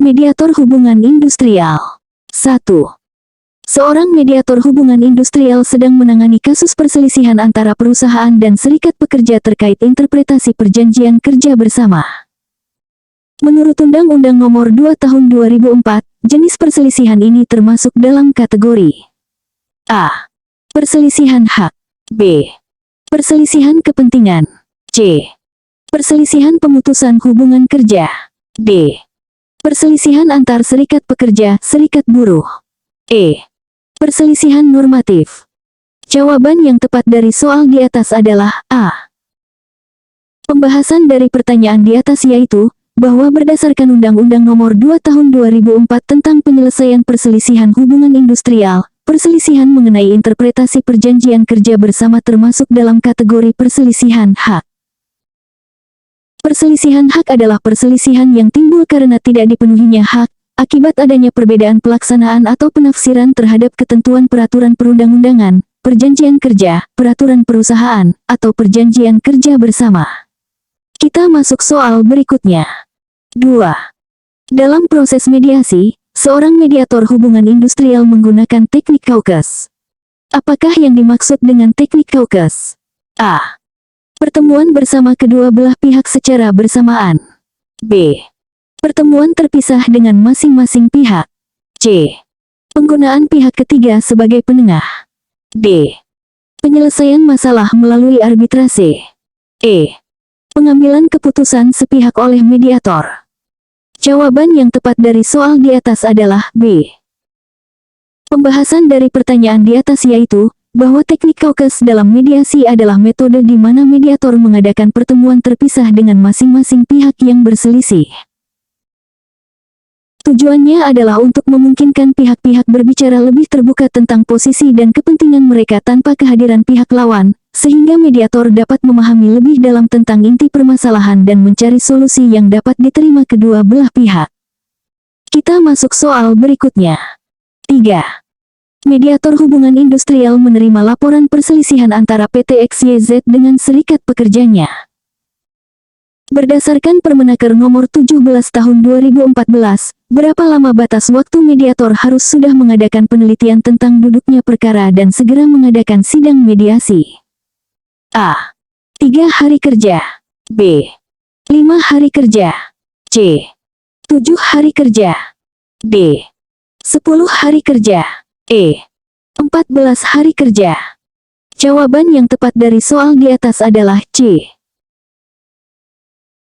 Mediator hubungan industrial. 1. Seorang mediator hubungan industrial sedang menangani kasus perselisihan antara perusahaan dan serikat pekerja terkait interpretasi perjanjian kerja bersama. Menurut Undang-Undang Nomor 2 Tahun 2004, jenis perselisihan ini termasuk dalam kategori A. Perselisihan hak. B. Perselisihan kepentingan. C. Perselisihan pemutusan hubungan kerja. D. Perselisihan antar serikat pekerja, serikat buruh. E. Perselisihan normatif. Jawaban yang tepat dari soal di atas adalah A. Pembahasan dari pertanyaan di atas yaitu bahwa berdasarkan Undang-Undang Nomor 2 Tahun 2004 tentang penyelesaian perselisihan hubungan industrial, perselisihan mengenai interpretasi perjanjian kerja bersama termasuk dalam kategori perselisihan hak. Perselisihan hak adalah perselisihan yang timbul karena tidak dipenuhinya hak, akibat adanya perbedaan pelaksanaan atau penafsiran terhadap ketentuan peraturan perundang-undangan, perjanjian kerja, peraturan perusahaan, atau perjanjian kerja bersama. Kita masuk soal berikutnya. 2. Dalam proses mediasi, seorang mediator hubungan industrial menggunakan teknik Caucus. Apakah yang dimaksud dengan teknik Caucus? A. Pertemuan bersama kedua belah pihak secara bersamaan. B. Pertemuan terpisah dengan masing-masing pihak. C. Penggunaan pihak ketiga sebagai penengah. D. Penyelesaian masalah melalui arbitrase. E. Pengambilan keputusan sepihak oleh mediator. Jawaban yang tepat dari soal di atas adalah B. Pembahasan dari pertanyaan di atas yaitu bahwa teknik Caucus dalam mediasi adalah metode di mana mediator mengadakan pertemuan terpisah dengan masing-masing pihak yang berselisih. Tujuannya adalah untuk memungkinkan pihak-pihak berbicara lebih terbuka tentang posisi dan kepentingan mereka tanpa kehadiran pihak lawan, sehingga mediator dapat memahami lebih dalam tentang inti permasalahan dan mencari solusi yang dapat diterima kedua belah pihak. Kita masuk soal berikutnya. 3. Mediator hubungan industrial menerima laporan perselisihan antara PT XYZ dengan serikat pekerjanya. Berdasarkan Permenaker Nomor 17 Tahun 2014, berapa lama batas waktu mediator harus sudah mengadakan penelitian tentang duduknya perkara dan segera mengadakan sidang mediasi? A. 3 hari kerja. B. 5 hari kerja. C. 7 hari kerja. D. 10 hari kerja. E. 14 hari kerja. Jawaban yang tepat dari soal di atas adalah C.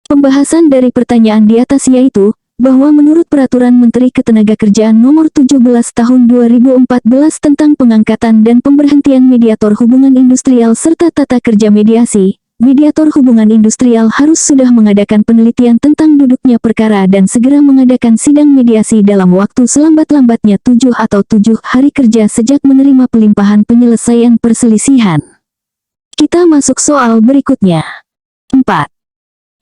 Pembahasan dari pertanyaan di atas yaitu bahwa menurut Peraturan Menteri Ketenagakerjaan Nomor 17 Tahun 2014 tentang pengangkatan dan pemberhentian mediator hubungan industrial serta tata kerja mediasi, mediator hubungan industrial harus sudah mengadakan penelitian tentang duduknya perkara dan segera mengadakan sidang mediasi dalam waktu selambat-lambatnya 7 atau 7 hari kerja sejak menerima pelimpahan penyelesaian perselisihan. Kita masuk soal berikutnya. 4.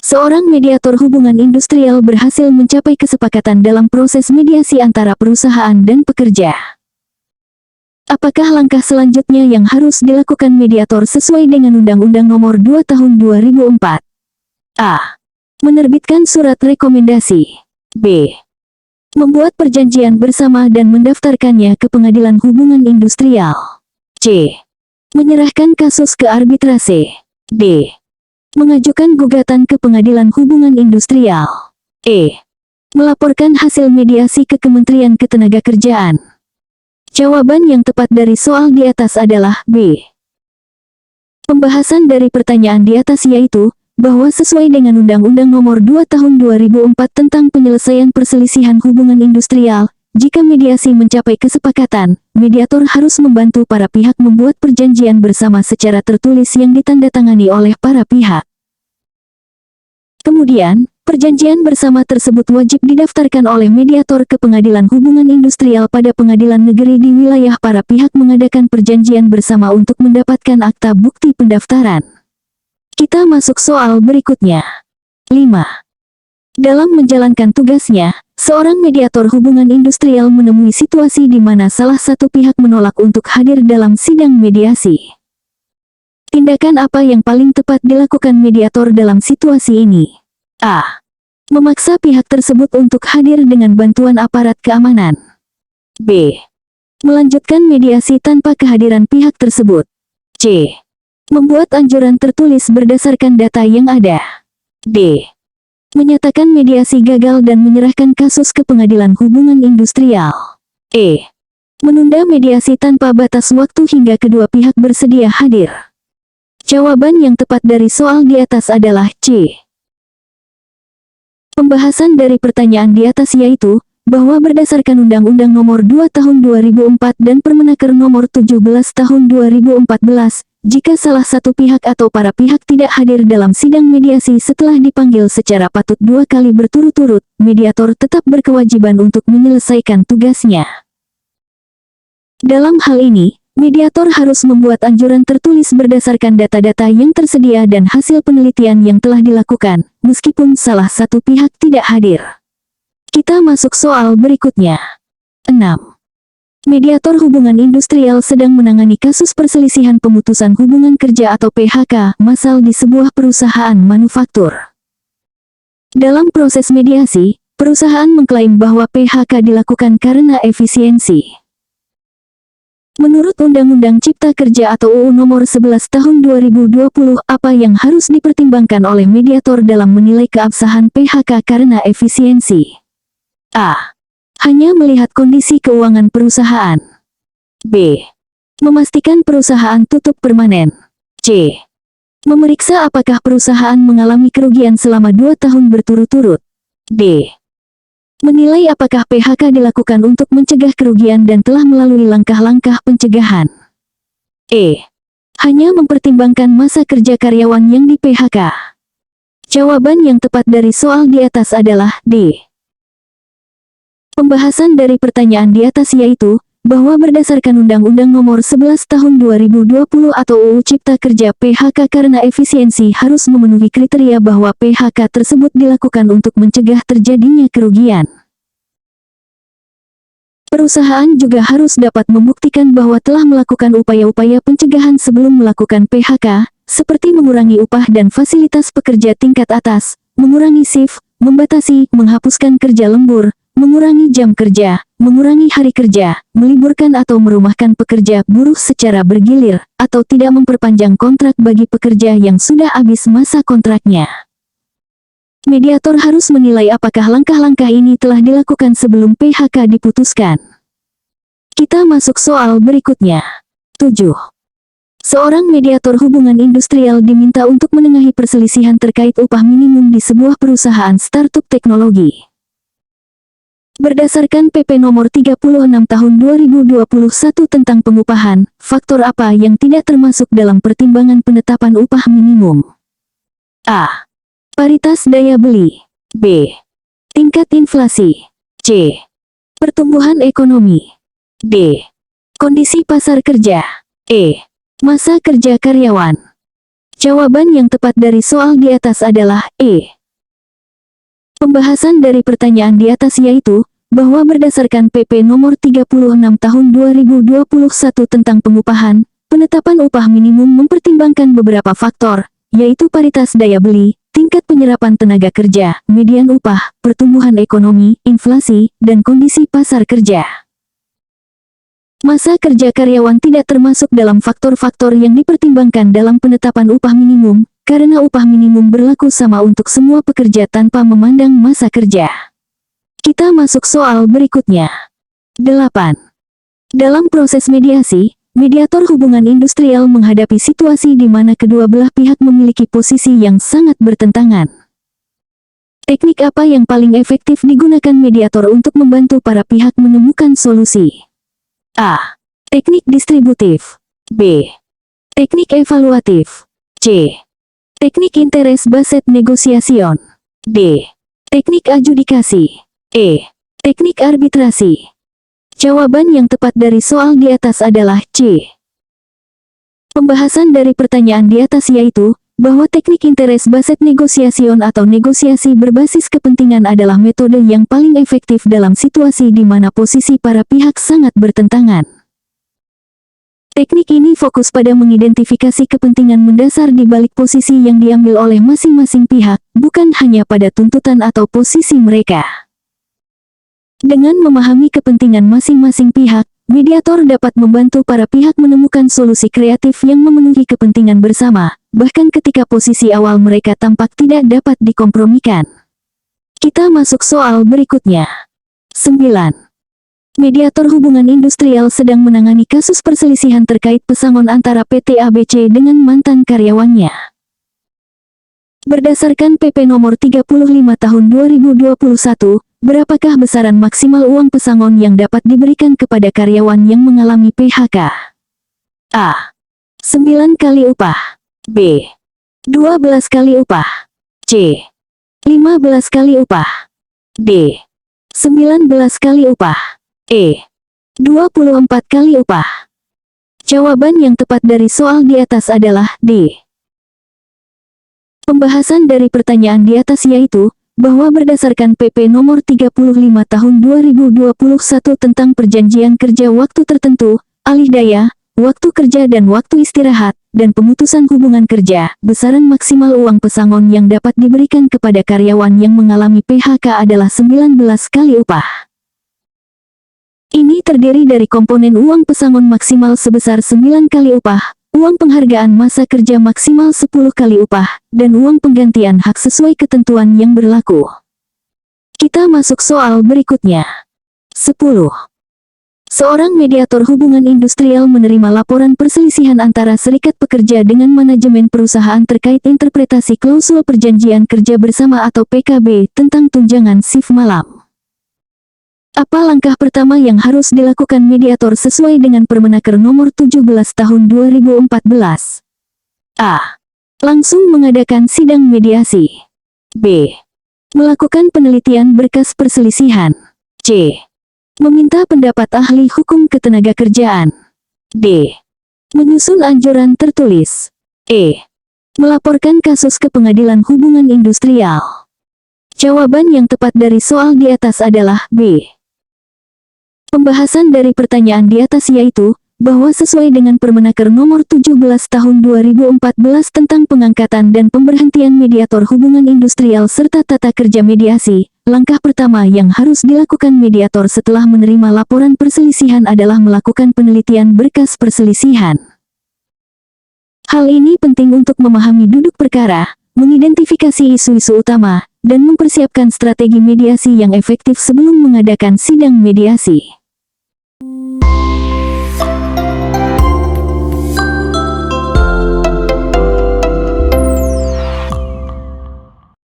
Seorang mediator hubungan industrial berhasil mencapai kesepakatan dalam proses mediasi antara perusahaan dan pekerja. Apakah langkah selanjutnya yang harus dilakukan mediator sesuai dengan Undang-Undang Nomor 2 Tahun 2004? A. Menerbitkan surat rekomendasi. B. Membuat perjanjian bersama dan mendaftarkannya ke Pengadilan Hubungan Industrial. C. Menyerahkan kasus ke arbitrase. D. Mengajukan gugatan ke Pengadilan Hubungan Industrial. E. Melaporkan hasil mediasi ke Kementerian Ketenagakerjaan. Jawaban yang tepat dari soal di atas adalah B. Pembahasan dari pertanyaan di atas yaitu bahwa sesuai dengan Undang-Undang Nomor 2 Tahun 2004 tentang penyelesaian perselisihan hubungan industrial, jika mediasi mencapai kesepakatan, mediator harus membantu para pihak membuat perjanjian bersama secara tertulis yang ditandatangani oleh para pihak. Kemudian, perjanjian bersama tersebut wajib didaftarkan oleh mediator ke Pengadilan Hubungan Industrial pada pengadilan negeri di wilayah para pihak mengadakan perjanjian bersama untuk mendapatkan akta bukti pendaftaran. Kita masuk soal berikutnya. 5. Dalam menjalankan tugasnya, seorang mediator hubungan industrial menemui situasi di mana salah satu pihak menolak untuk hadir dalam sidang mediasi. Tindakan apa yang paling tepat dilakukan mediator dalam situasi ini? A. Memaksa pihak tersebut untuk hadir dengan bantuan aparat keamanan. B. Melanjutkan mediasi tanpa kehadiran pihak tersebut. C. Membuat anjuran tertulis berdasarkan data yang ada. D. Menyatakan mediasi gagal dan menyerahkan kasus ke pengadilan hubungan industrial. E. Menunda mediasi tanpa batas waktu hingga kedua pihak bersedia hadir. Jawaban yang tepat dari soal di atas adalah C. Pembahasan dari pertanyaan di atas yaitu, bahwa berdasarkan Undang-Undang Nomor 2 Tahun 2004 dan Permenaker Nomor 17 Tahun 2014, jika salah satu pihak atau para pihak tidak hadir dalam sidang mediasi setelah dipanggil secara patut 2 kali berturut-turut, mediator tetap berkewajiban untuk menyelesaikan tugasnya. Dalam hal ini, mediator harus membuat anjuran tertulis berdasarkan data-data yang tersedia dan hasil penelitian yang telah dilakukan, meskipun salah satu pihak tidak hadir. Kita masuk soal berikutnya. 6. Mediator hubungan industrial sedang menangani kasus perselisihan pemutusan hubungan kerja atau PHK massal di sebuah perusahaan manufaktur. Dalam proses mediasi, perusahaan mengklaim bahwa PHK dilakukan karena efisiensi. Menurut Undang-Undang Cipta Kerja atau UU Nomor 11 Tahun 2020, apa yang harus dipertimbangkan oleh mediator dalam menilai keabsahan PHK karena efisiensi? A. Hanya melihat kondisi keuangan perusahaan. B. Memastikan perusahaan tutup permanen. C. Memeriksa apakah perusahaan mengalami kerugian selama 2 tahun berturut-turut. D. Menilai apakah PHK dilakukan untuk mencegah kerugian dan telah melalui langkah-langkah pencegahan. E. Hanya mempertimbangkan masa kerja karyawan yang di PHK. Jawaban yang tepat dari soal di atas adalah D. Pembahasan dari pertanyaan di atas yaitu, bahwa berdasarkan Undang-Undang Nomor 11 Tahun 2020 atau UU Cipta Kerja, PHK karena efisiensi harus memenuhi kriteria bahwa PHK tersebut dilakukan untuk mencegah terjadinya kerugian. Perusahaan juga harus dapat membuktikan bahwa telah melakukan upaya-upaya pencegahan sebelum melakukan PHK, seperti mengurangi upah dan fasilitas pekerja tingkat atas, mengurangi shift, membatasi, menghapuskan kerja lembur, mengurangi jam kerja, mengurangi hari kerja, meliburkan atau merumahkan pekerja buruh secara bergilir, atau tidak memperpanjang kontrak bagi pekerja yang sudah habis masa kontraknya. Mediator harus menilai apakah langkah-langkah ini telah dilakukan sebelum PHK diputuskan. Kita masuk soal berikutnya. 7. Seorang mediator hubungan industrial diminta untuk menengahi perselisihan terkait upah minimum di sebuah perusahaan startup teknologi. Berdasarkan PP Nomor 36 Tahun 2021 tentang pengupahan, faktor apa yang tidak termasuk dalam pertimbangan penetapan upah minimum? A. Paritas daya beli. B. Tingkat inflasi. C. Pertumbuhan ekonomi. D. Kondisi pasar kerja. E. Masa kerja karyawan. Jawaban yang tepat dari soal di atas adalah E. Pembahasan dari pertanyaan di atas yaitu, bahwa berdasarkan PP Nomor 36 Tahun 2021 tentang pengupahan, penetapan upah minimum mempertimbangkan beberapa faktor, yaitu paritas daya beli, tingkat penyerapan tenaga kerja, median upah, pertumbuhan ekonomi, inflasi, dan kondisi pasar kerja. Masa kerja karyawan tidak termasuk dalam faktor-faktor yang dipertimbangkan dalam penetapan upah minimum, karena upah minimum berlaku sama untuk semua pekerja tanpa memandang masa kerja. Kita masuk soal berikutnya. 8. Dalam proses mediasi, mediator hubungan industrial menghadapi situasi di mana kedua belah pihak memiliki posisi yang sangat bertentangan. Teknik apa yang paling efektif digunakan mediator untuk membantu para pihak menemukan solusi? A. Teknik distributif. B. Teknik evaluatif. C. Teknik interest-based negotiation. D. Teknik adjudikasi. E. Teknik arbitrasi. Jawaban yang tepat dari soal di atas adalah C. Pembahasan dari pertanyaan di atas yaitu, bahwa teknik interest-based negotiation atau negosiasi berbasis kepentingan adalah metode yang paling efektif dalam situasi di mana posisi para pihak sangat bertentangan. Teknik ini fokus pada mengidentifikasi kepentingan mendasar di balik posisi yang diambil oleh masing-masing pihak, bukan hanya pada tuntutan atau posisi mereka. Dengan memahami kepentingan masing-masing pihak, mediator dapat membantu para pihak menemukan solusi kreatif yang memenuhi kepentingan bersama, bahkan ketika posisi awal mereka tampak tidak dapat dikompromikan. Kita masuk soal berikutnya. 9. Mediator hubungan industrial sedang menangani kasus perselisihan terkait pesangon antara PT ABC dengan mantan karyawannya. Berdasarkan PP nomor 35 tahun 2021, berapakah besaran maksimal uang pesangon yang dapat diberikan kepada karyawan yang mengalami PHK? A. 9 kali upah. B. 12 kali upah. C. 15 kali upah. D. 19 kali upah. E. 24 kali upah. Jawaban yang tepat dari soal di atas adalah D. Pembahasan dari pertanyaan di atas yaitu, bahwa berdasarkan PP nomor 35 tahun 2021 tentang perjanjian kerja waktu tertentu, alih daya, waktu kerja dan waktu istirahat, dan pemutusan hubungan kerja, besaran maksimal uang pesangon yang dapat diberikan kepada karyawan yang mengalami PHK adalah 19 kali upah. Ini terdiri dari komponen uang pesangon maksimal sebesar 9 kali upah, uang penghargaan masa kerja maksimal 10 kali upah, dan uang penggantian hak sesuai ketentuan yang berlaku. Kita masuk soal berikutnya. 10. Seorang mediator hubungan industrial menerima laporan perselisihan antara serikat pekerja dengan manajemen perusahaan terkait interpretasi klausul perjanjian kerja bersama atau PKB tentang tunjangan shift malam. Apa langkah pertama yang harus dilakukan mediator sesuai dengan Permenaker nomor 17 tahun 2014? A. Langsung mengadakan sidang mediasi. B. Melakukan penelitian berkas perselisihan. C. Meminta pendapat ahli hukum ketenagakerjaan. D. Menyusun anjuran tertulis. E. Melaporkan kasus ke pengadilan hubungan industrial. Jawaban yang tepat dari soal di atas adalah B. Pembahasan dari pertanyaan di atas yaitu, bahwa sesuai dengan Permenaker nomor 17 tahun 2014 tentang pengangkatan dan pemberhentian mediator hubungan industrial serta tata kerja mediasi, langkah pertama yang harus dilakukan mediator setelah menerima laporan perselisihan adalah melakukan penelitian berkas perselisihan. Hal ini penting untuk memahami duduk perkara, mengidentifikasi isu-isu utama, dan mempersiapkan strategi mediasi yang efektif sebelum mengadakan sidang mediasi.